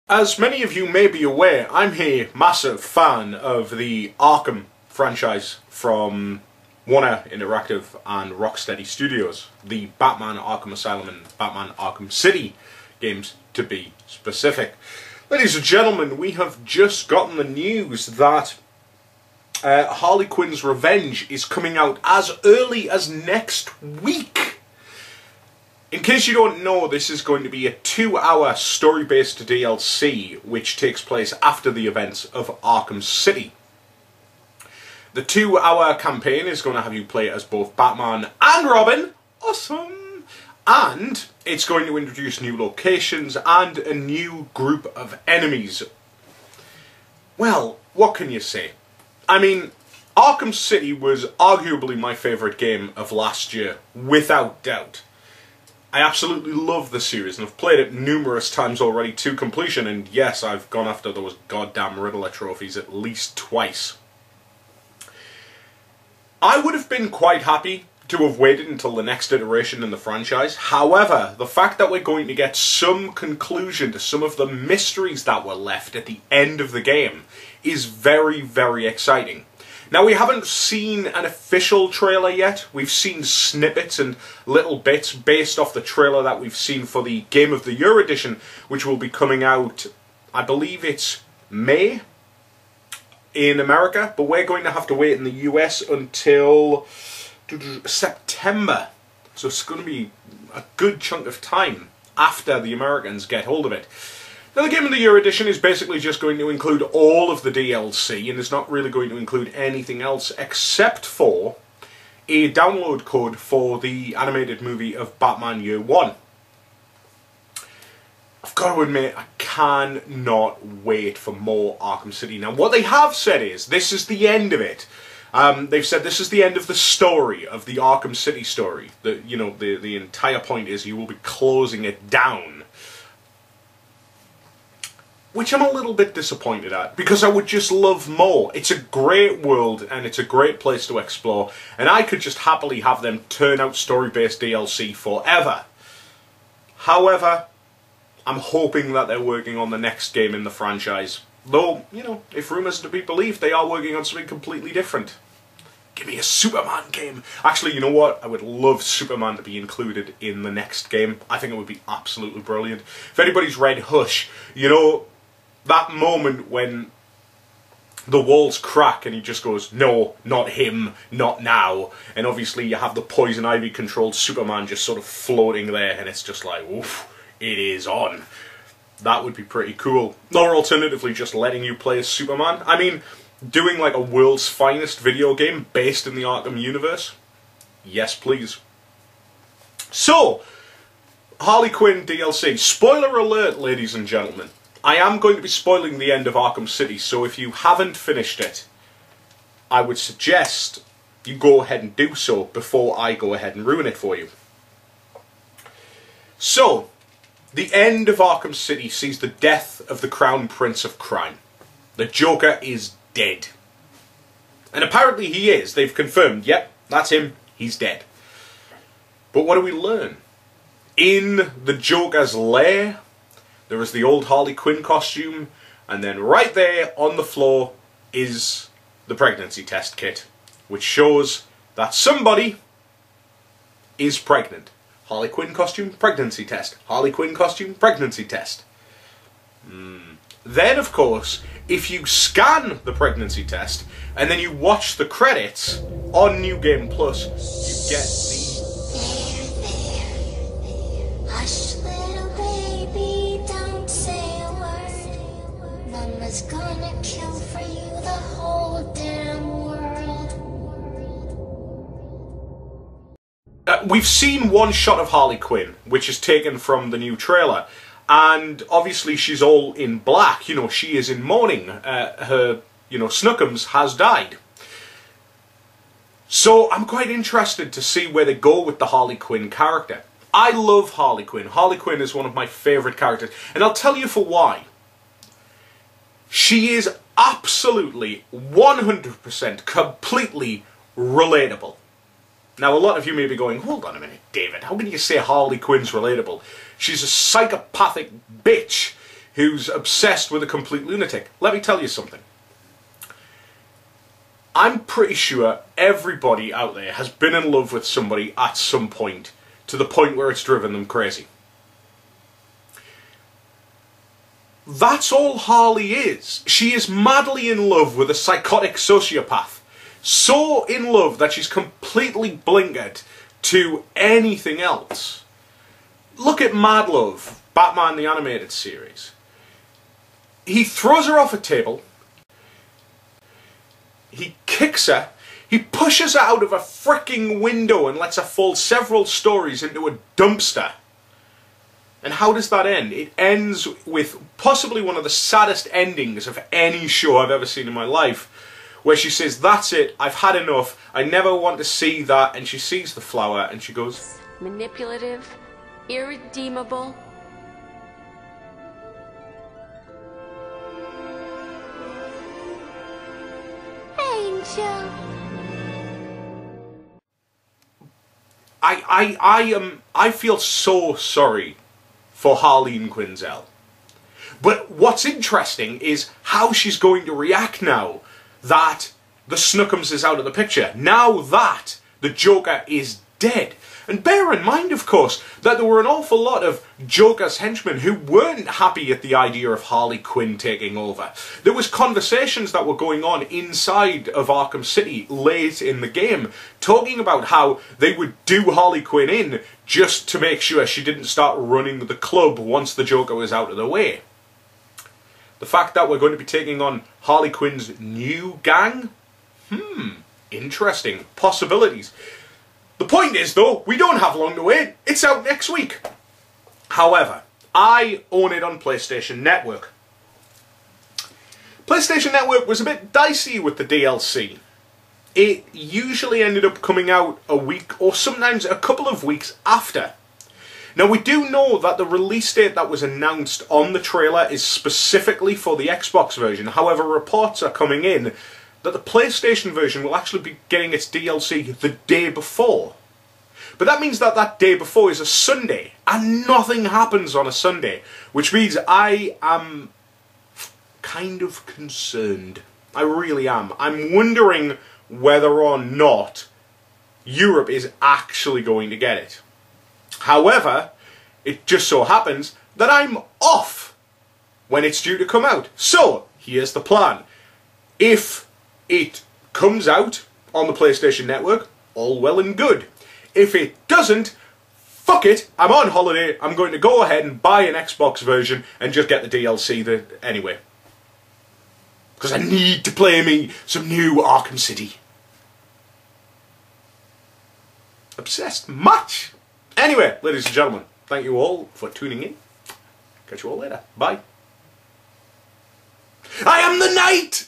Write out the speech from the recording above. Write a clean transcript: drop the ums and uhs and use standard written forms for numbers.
As many of you may be aware, I'm a massive fan of the Arkham franchise from Warner Interactive and Rocksteady Studios. The Batman Arkham Asylum and Batman Arkham City games, to be specific. Ladies and gentlemen, we have just gotten the news that Harley Quinn's Revenge is coming out as early as next week. In case you don't know, this is going to be a 2-hour story-based DLC which takes place after the events of Arkham City. The 2-hour campaign is going to have you play as both Batman and Robin. Awesome! And it's going to introduce new locations and a new group of enemies. Well, what can you say? I mean, Arkham City was arguably my favourite game of last year, without doubt. I absolutely love the series, and I've played it numerous times already to completion, and yes, I've gone after those goddamn Riddler trophies at least twice. I would have been quite happy to have waited until the next iteration in the franchise. However, the fact that we're going to get some conclusion to some of the mysteries that were left at the end of the game is very, very exciting. Now, we haven't seen an official trailer yet. We've seen snippets and little bits based off the trailer that we've seen for the Game of the Year edition, which will be coming out, I believe it's May in America, but we're going to have to wait in the US until September. So it's going to be a good chunk of time after the Americans get hold of it. Now, the Game of the Year edition is basically just going to include all of the DLC, and it's not really going to include anything else except for a download code for the animated movie of Batman Year One. I've got to admit, I cannot wait for more Arkham City. Now, what they have said is, this is the end of it. They've said this is the end of the story, of the Arkham City story. The entire point is you will be closing it down. Which I'm a little bit disappointed at, because I would just love more. It's a great world, and it's a great place to explore, and I could just happily have them turn out story-based DLC forever. However, I'm hoping that they're working on the next game in the franchise. Though, if rumours are to be believed, they are working on something completely different. Give me a Superman game. Actually, you know what? I would love Superman to be included in the next game. I think it would be absolutely brilliant. If anybody's read Hush, that moment when the walls crack and he just goes, no, not him, not now. And obviously you have the Poison Ivy controlled Superman just sort of floating there, and it's just like, oof, it is on. That would be pretty cool. Or alternatively, just letting you play as Superman. I mean, doing like a world's finest video game based in the Arkham universe. Yes, please. So, Harley Quinn DLC. Spoiler alert, ladies and gentlemen. I am going to be spoiling the end of Arkham City, so if you haven't finished it, I would suggest you go ahead and do so before I go ahead and ruin it for you. So, the end of Arkham City sees the death of the Crown Prince of Crime. The Joker is dead. And apparently he is. They've confirmed, yep, that's him, he's dead. But what do we learn? In the Joker's lair, there is the old Harley Quinn costume, and then right there on the floor is the pregnancy test kit, which shows that somebody is pregnant. Harley Quinn costume, pregnancy test. Harley Quinn costume, pregnancy test. Then, of course, if you scan the pregnancy test, and then you watch the credits on New Game Plus, you get the... Hush, little baby, don't say a word. Mama's gonna kill for you the whole damn world. We've seen one shot of Harley Quinn, which is taken from the new trailer. And obviously she's all in black, she is in mourning. Her, Snookums has died. So I'm quite interested to see where they go with the Harley Quinn character. I love Harley Quinn. Harley Quinn is one of my favourite characters. And I'll tell you for why. She is absolutely 100% completely relatable. Now, a lot of you may be going, hold on a minute, David, how can you say Harley Quinn's relatable? She's a psychopathic bitch who's obsessed with a complete lunatic. Let me tell you something. I'm pretty sure everybody out there has been in love with somebody at some point, to the point where it's driven them crazy. That's all Harley is. She is madly in love with a psychotic sociopath. So in love that she's completely blinkered to anything else. Look at Mad Love, Batman the Animated Series. He throws her off a table, he kicks her, he pushes her out of a fricking window and lets her fall several stories into a dumpster. And how does that end? It ends with possibly one of the saddest endings of any show I've ever seen in my life, where she says, "That's it, I've had enough, I never want to see that," and she sees the flower and she goes, manipulative, irredeemable. Angel. I feel so sorry for Harleen Quinzel. But what's interesting is how she's going to react now that the Snookums is out of the picture. Now that the Joker is dead. And bear in mind, of course, that there were an awful lot of Joker's henchmen who weren't happy at the idea of Harley Quinn taking over. There was conversations that were going on inside of Arkham City late in the game, talking about how they would do Harley Quinn in just to make sure she didn't start running the club once the Joker was out of the way. The fact that we're going to be taking on Harley Quinn's new gang? Interesting. Possibilities. The point is, though, we don't have long to wait. It's out next week. However, I own it on PlayStation Network. PlayStation Network was a bit dicey with the DLC. It usually ended up coming out a week or sometimes a couple of weeks after. Now, we do know that the release date that was announced on the trailer is specifically for the Xbox version. However, reports are coming in that the PlayStation version will actually be getting its DLC the day before. But that means that that day before is a Sunday, and nothing happens on a Sunday, which means I am kind of concerned. I really am. I'm wondering whether or not Europe is actually going to get it. However, it just so happens that I'm off when it's due to come out. So, here's the plan. If it comes out on the PlayStation Network, all well and good. If it doesn't, fuck it, I'm on holiday, I'm going to go ahead and buy an Xbox version and just get the DLC anyway. Because I need to play me some new Arkham City. Obsessed much! Anyway, ladies and gentlemen, thank you all for tuning in. Catch you all later. Bye. I am the Knight!